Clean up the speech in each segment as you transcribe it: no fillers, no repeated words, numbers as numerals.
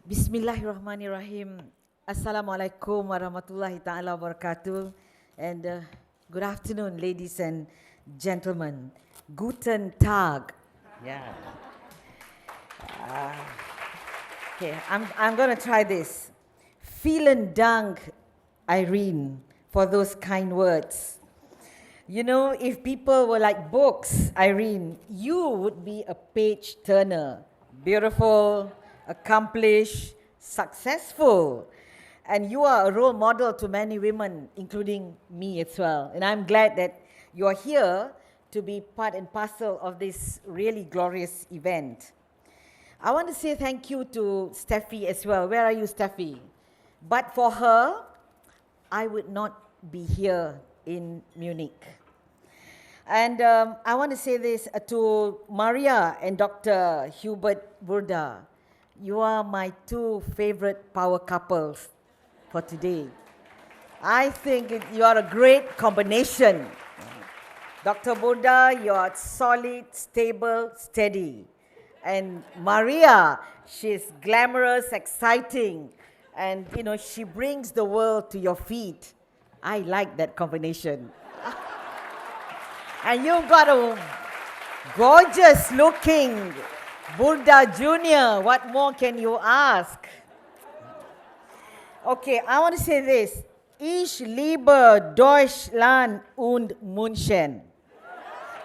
Bismillahirrahmanirrahim. Assalamualaikum warahmatullahi ta'ala wabarakatuh. And good afternoon, ladies and gentlemen. Guten Tag. Yeah. Okay, I'm going to try this. Vielen Dank, Irene, for those kind words. You know, if people were like books, Irene, you would be a page turner. Beautiful, accomplished, successful. And you are a role model to many women, including me as well. And I'm glad that you are here to be part and parcel of this really glorious event. I want to say thank you to Steffi as well. Where are you, Steffi? But for her, I would not be here in Munich. And I want to say this to Maria and Dr. Hubert Burda. You are my two favorite power couples for today. I think you are a great combination. Dr. Burda, you are solid, stable, steady. And Maria, she's glamorous, exciting, and you know, she brings the world to your feet. I like that combination. And you've got a gorgeous looking Burda Jr. What more can you ask? Okay, I want to say this. Ich liebe Deutschland und München.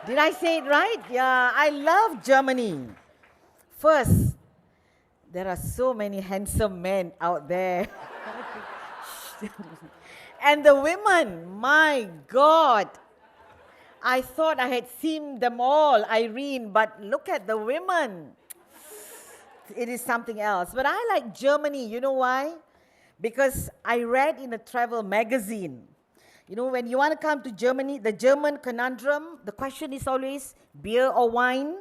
Did I say it right? Yeah, I love Germany. First, there are so many handsome men out there. And the women, my God. I thought I had seen them all, Irene, but look at the women. It is something else. But I like Germany. You know why? Because I read in a travel magazine. You know, when you want to come to Germany, the German conundrum, the question is always beer or wine,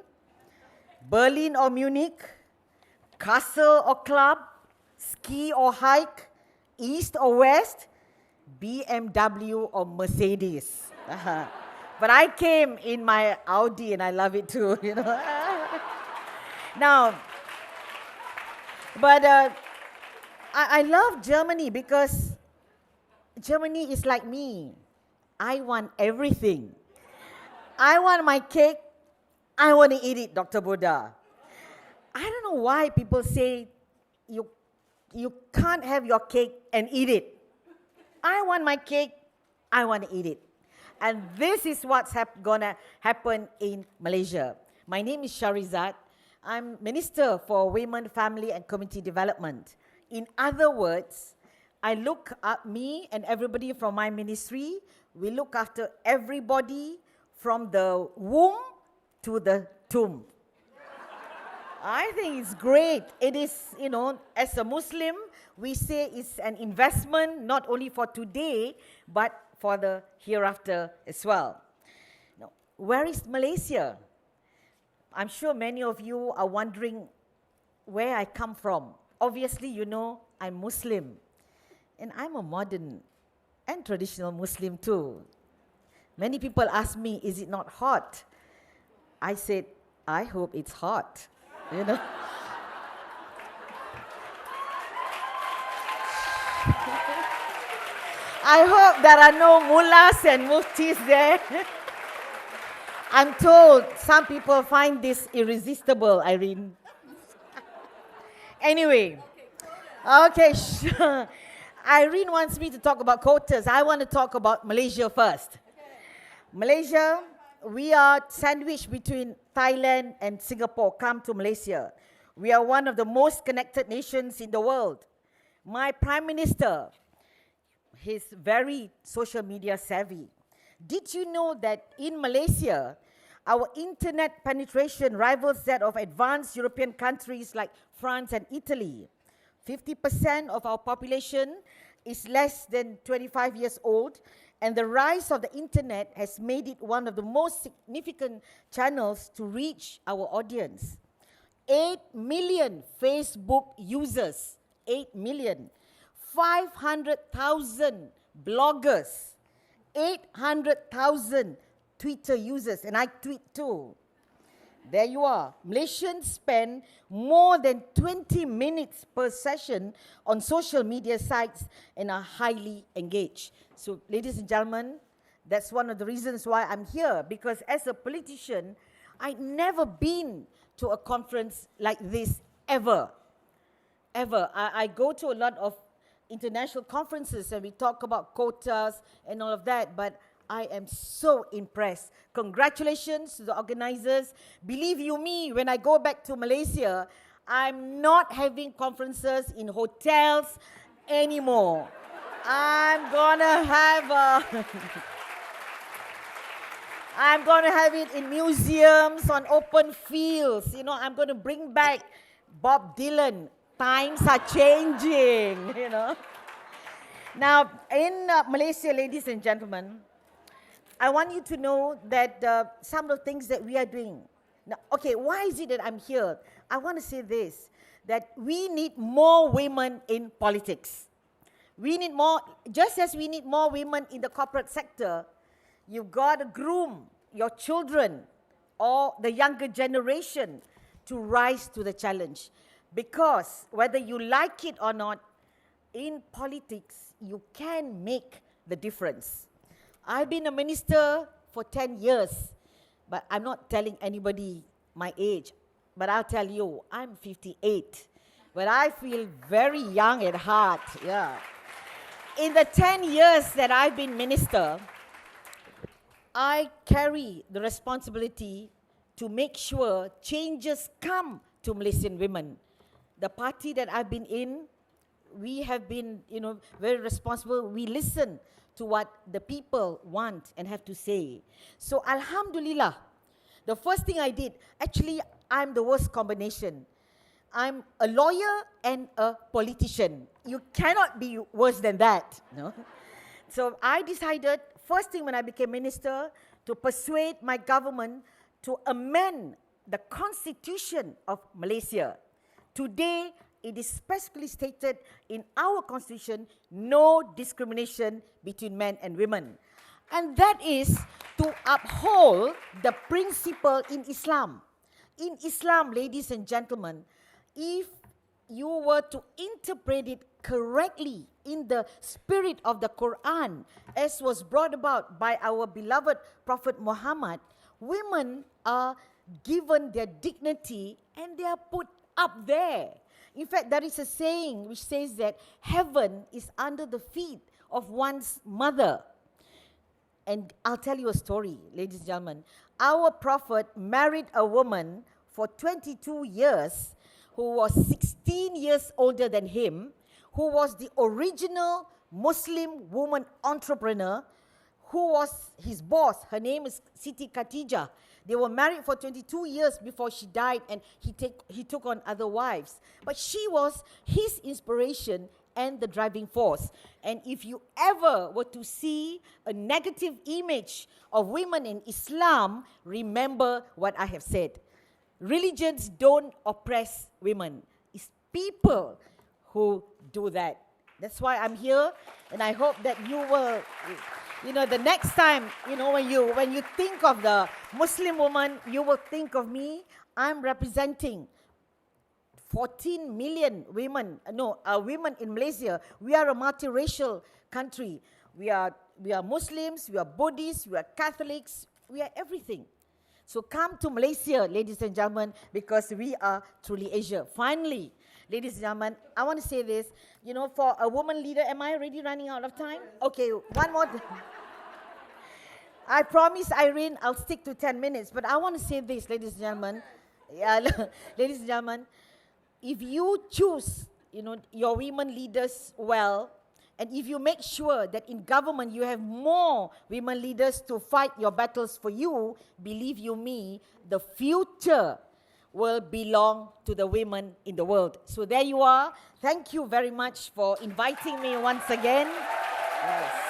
Berlin or Munich, castle or club, ski or hike, east or west, BMW or Mercedes. But I came in my Audi and I love it too, you know. Now, but I love Germany because Germany is like me. I want everything. I want my cake. I want to eat it, Dr. Buddha. I don't know why people say you can't have your cake and eat it. I want my cake. I want to eat it. And this is what's going to happen in Malaysia. My name is Shahrizat. I'm Minister for Women, Family and Community Development. In other words, I look at me and everybody from my ministry. We look after everybody from the womb to the tomb. I think it's great. It is, you know, as a Muslim, we say it's an investment not only for today, but for the hereafter as well. Now, where is Malaysia? I'm sure many of you are wondering where I come from. Obviously, you know, I'm Muslim. And I'm a modern and traditional Muslim too. Many people ask me, is it not hot? I said, I hope it's hot. You know? I hope there are no mullahs and muftis there. I'm told some people find this irresistible, Irene. Anyway, okay, sure. Irene wants me to talk about quotas. I want to talk about Malaysia first. Malaysia, we are sandwiched between Thailand and Singapore. Come to Malaysia. We are one of the most connected nations in the world. My Prime Minister, he's very social media savvy. Did you know that in Malaysia, our internet penetration rivals that of advanced European countries like France and Italy? 50% of our population is less than 25 years old, and the rise of the internet has made it one of the most significant channels to reach our audience. 8 million Facebook users, 8 million. 500,000 bloggers, 800,000 Twitter users, and I tweet too. There you are. Malaysians spend more than 20 minutes per session on social media sites and are highly engaged. So, ladies and gentlemen, that's one of the reasons why I'm here, because as a politician, I'd never been to a conference like this ever. Ever. I go to a lot of international conferences and we talk about quotas and all of that, but I am so impressed. Congratulations to the organizers. Believe you me, when I go back to Malaysia, I'm not having conferences in hotels anymore. I'm gonna have it in museums, on open fields. You know, I'm gonna bring back Bob Dylan. Times are changing, you know. Now, in Malaysia, ladies and gentlemen, I want you to know that some of the things that we are doing. Now, okay, why is it that I'm here? I want to say this, that we need more women in politics. We need more, just as we need more women in the corporate sector, you've got to groom your children or the younger generation to rise to the challenge. Because whether you like it or not, in politics, you can make the difference. I've been a minister for 10 years, but I'm not telling anybody my age. But I'll tell you, I'm 58. But I feel very young at heart, yeah. In the 10 years that I've been minister, I carry the responsibility to make sure changes come to Malaysian women. The party that I've been in, we have been, very responsible. We listen to what the people want and have to say. So, alhamdulillah, the first thing I did, actually, I'm the worst combination. I'm a lawyer and a politician. You cannot be worse than that. No? So, I decided, first thing when I became minister, to persuade my government to amend the Constitution of Malaysia. Today, it is specifically stated in our constitution, no discrimination between men and women. And that is to uphold the principle in Islam. In Islam, ladies and gentlemen, if you were to interpret it correctly in the spirit of the Quran, as was brought about by our beloved Prophet Muhammad, women are given their dignity and they are put up there. In fact, there is a saying which says that heaven is under the feet of one's mother. And I'll tell you a story, ladies and gentlemen. Our prophet married a woman for 22 years who was 16 years older than him, who was the original Muslim woman entrepreneur, who was his boss. Her name is Siti Khatijah. They were married for 22 years before she died, and he took on other wives. But she was his inspiration and the driving force. And if you ever were to see a negative image of women in Islam, remember what I have said. Religions don't oppress women. It's people who do that. That's why I'm here, and I hope that you will, the next time, when you think of the Muslim woman, you will think of me. I'm representing 14 million women in Malaysia. We are a multiracial country. We are Muslims, we are Buddhists, we are Catholics, we are everything. So come to Malaysia, ladies and gentlemen, because we are truly Asia. Finally, ladies and gentlemen, I want to say this. For a woman leader, am I already running out of time? Okay, one more. I promise, Irene, I'll stick to 10 minutes. But I want to say this, ladies and gentlemen. Yeah, ladies and gentlemen, if you choose, your women leaders well, and if you make sure that in government you have more women leaders to fight your battles for you, believe you me, the future will belong to the women in the world. So there you are. Thank you very much for inviting me once again. Yes.